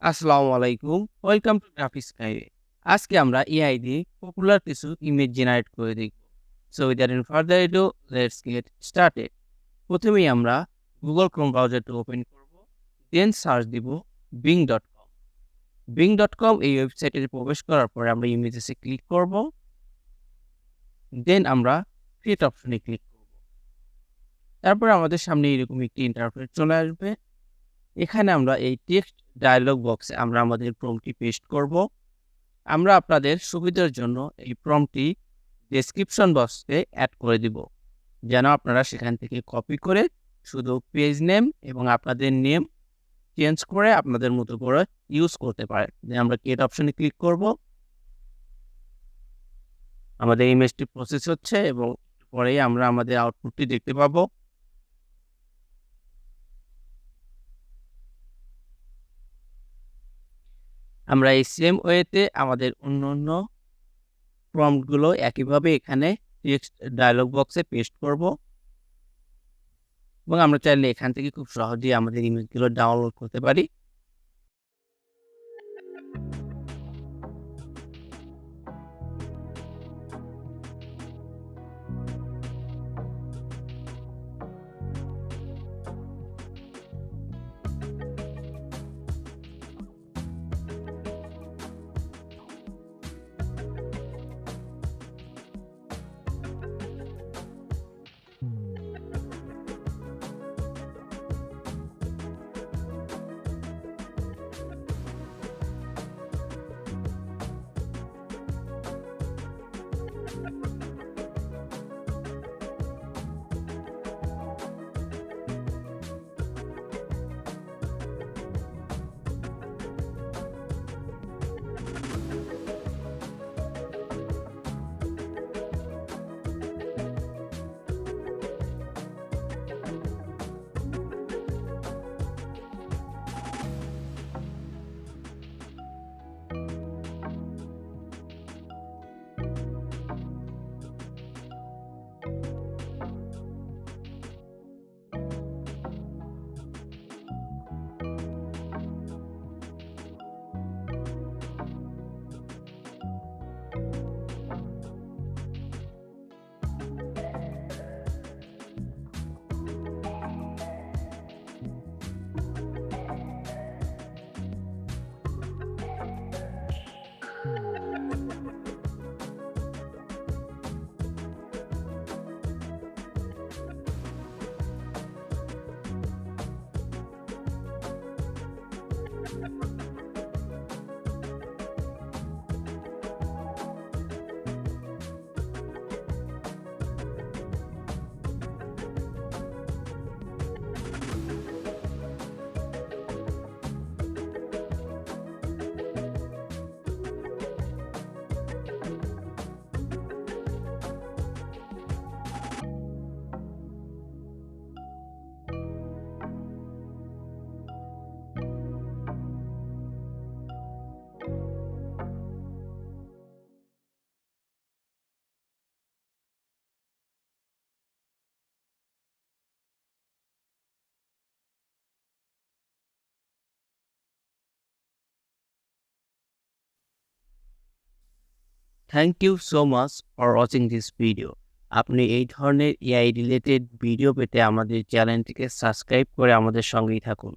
আসসালামু আলাইকুম। Welcome to graphic skyway. আজকে আমরা এআই দিয়ে পপুলার কিছু ইমেজ জেনারেট করে দেখব। So without any further edu let's get started. প্রথমেই আমরা গুগল ক্রোম ব্রাউজারটা ওপেন করব। দেন সার্চ দিব bing.com। bing.com এই ওয়েবসাইটে প্রবেশ করার পরে আমরা ইমেজেসে ক্লিক করব। দেন আমরা ক্রিয়েট অপশনে ক্লিক করব। তারপরে আমাদের সামনে এরকম একটি ইন্টারফেস চলে আসবে। এখানে আমরা এই টেক্সট ডায়ালগ বক্সে আমরা আমাদের প্রম্পটটি পেস্ট করব। আমরা আপনাদের সুবিধার জন্য এই প্রম্পটটি ডেসক্রিপশন বক্সে অ্যাড করে দিব, যেন আপনারা সেখান থেকে কপি করে শুধু পেজ নেম এবং আপনাদের নেম চেঞ্জ করে আপনাদের মতো করে ইউজ করতে পারেন। আমরা ক্রিয়েট অপশনে ক্লিক করব। আমাদের ইমেজটি প্রসেস হচ্ছে এবং পরেই আমরা আমাদের আউটপুটটি দেখতে পাবো। আমরা এই সেম ওয়েতে আমাদের অন্য প্রম্পটগুলো একইভাবে এখানে টেক্সট ডায়ালগ বক্সে পেস্ট করব এবং আমরা চাইলে এখান থেকে খুব সহজেই আমাদের ইমেজগুলো ডাউনলোড করতে পারি। Thank you so much for watching this video. আপনি এই ধরনের এআই রিলেটেড ভিডিও পেতে আমাদের চ্যানেলটিকে সাবস্ক্রাইব করে আমাদের সঙ্গেই থাকুন।